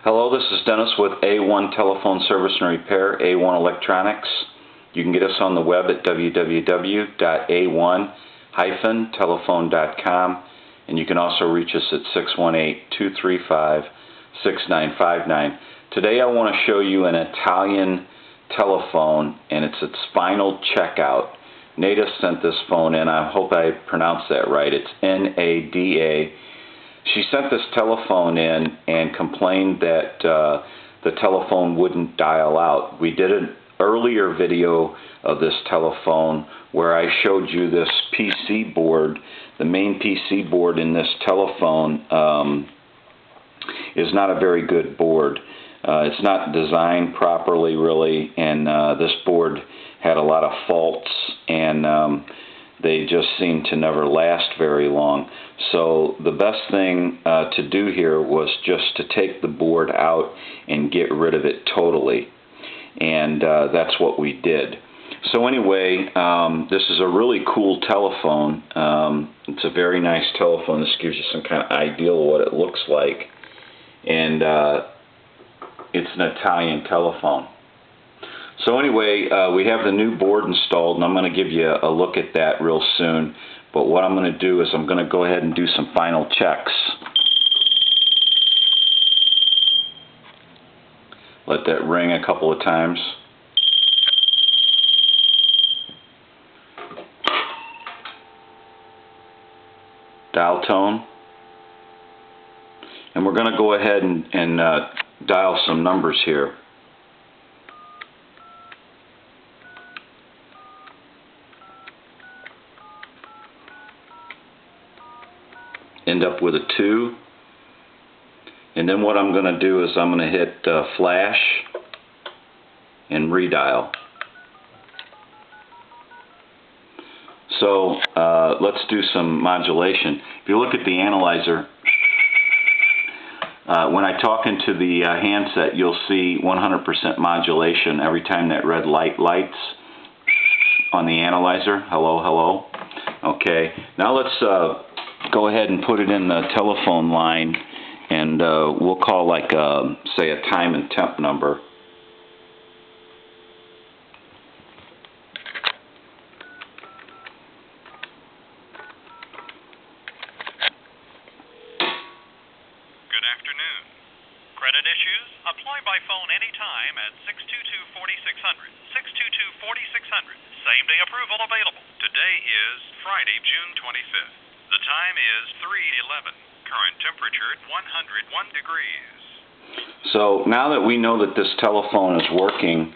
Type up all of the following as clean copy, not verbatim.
Hello, this is Dennis with A1 Telephone Service and Repair, A1 Electronics. You can get us on the web at www.a1-telephone.com, and you can also reach us at 618-235-6959. Today I want to show you an Italian telephone, and it's its final checkout. Nada sent this phone in. I hope I pronounced that right. It's N-A-D-A. She sent this telephone in and complained that the telephone wouldn't dial out. We did an earlier video of this telephone where I showed you this PC board. The main PC board in this telephone is not a very good board. It's not designed properly, really, and this board had a lot of faults, and they just seem to never last very long. So the best thing to do here was just to take the board out and get rid of it totally. And that's what we did. So anyway, this is a really cool telephone. It's a very nice telephone. This gives you some kind of idea of what it looks like. And it's an Italian telephone. So anyway, we have the new board installed, and I'm going to give you a look at that real soon. But what I'm going to do is I'm going to go ahead and do some final checks. Let that ring a couple of times. Dial tone. And we're going to go ahead and dial some numbers here. End up with a 2, and then what I'm going to do is I'm going to hit flash and redial. So let's do some modulation. If you look at the analyzer, when I talk into the handset, you'll see 100% modulation every time that red light lights on the analyzer. Hello, hello. Okay, now let's go ahead and put it in the telephone line, and we'll call, like, say, a time and temp number. Good afternoon. Credit issues? Apply by phone anytime at 622-4600. 622-4600. Same-day approval available. Today is Friday, June 25th. The time is 3:11. Current temperature 101 degrees. So now that we know that this telephone is working,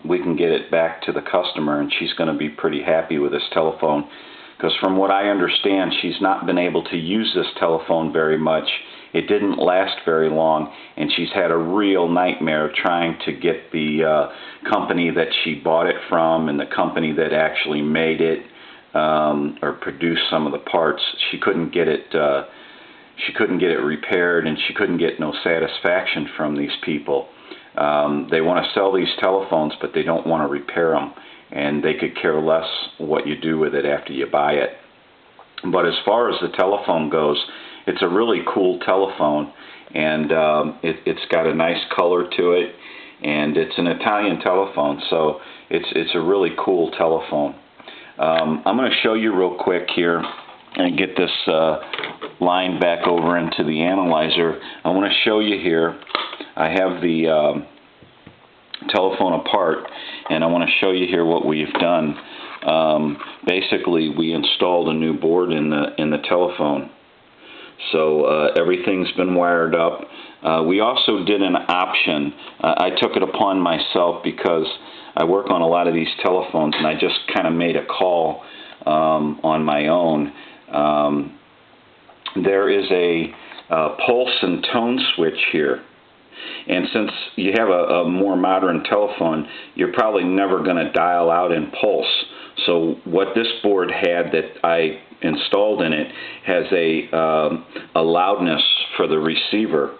we can get it back to the customer, and she's going to be pretty happy with this telephone, because from what I understand, she's not been able to use this telephone very much. It didn't last very long, and she's had a real nightmare trying to get the company that she bought it from and the company that actually made it or produced some of the parts. She couldn't get it repaired, and she couldn't get no satisfaction from these people. They want to sell these telephones, but they don't want to repair them, and they could care less what you do with it after you buy it. But as far as the telephone goes, it's a really cool telephone, and it's got a nice color to it, and it's an Italian telephone, so it's a really cool telephone. I'm going to show you real quick here and get this line back over into the analyzer. I want to show you here. I have the telephone apart, and I want to show you here what we've done. Basically, we installed a new board in the telephone. So everything's been wired up. We also did an option. I took it upon myself because I work on a lot of these telephones, and I just kind of made a call on my own. There is a pulse and tone switch here. And since you have a more modern telephone, you're probably never going to dial out in pulse. So what this board had that I installed in it has a loudness for the receiver.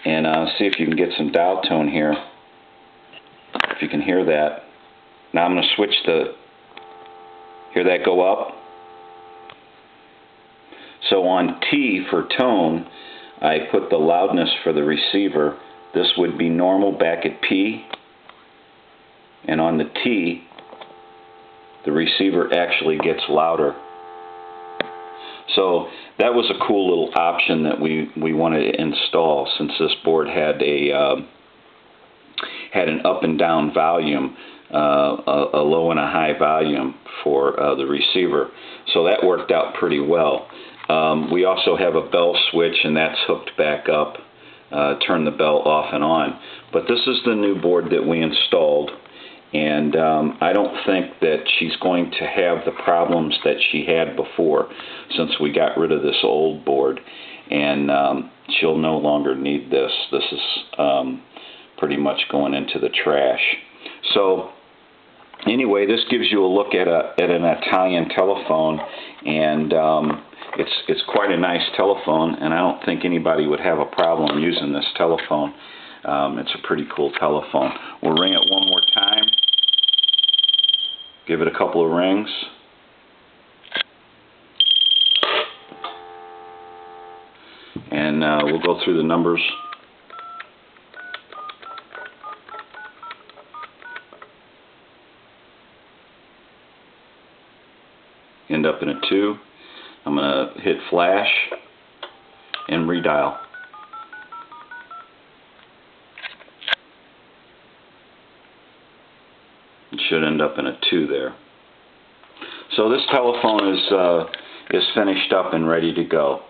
And see if you can get some dial tone here. If you can hear that. Now I'm going to switch hear that go up? So on T for tone, I put the loudness for the receiver. This would be normal back at P, and on the T, the receiver actually gets louder. So that was a cool little option that we wanted to install, since this board had an up and down volume, a low and a high volume for the receiver. So that worked out pretty well. We also have a bell switch, and that's hooked back up. Turn the bell off and on. But this is the new board that we installed, and I don't think that she's going to have the problems that she had before, since we got rid of this old board, and she'll no longer need this. This is pretty much going into the trash. So anyway, this gives you a look at an Italian telephone, and it's quite a nice telephone, and I don't think anybody would have a problem using this telephone. It's a pretty cool telephone. We'll ring it one more time. Give it a couple of rings. And we'll go through the numbers. End up in a 2. I'm going to hit flash and redial. It should end up in a 2 there. So this telephone is finished up and ready to go.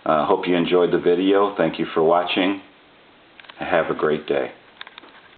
Hope you enjoyed the video. Thank you for watching. Have a great day.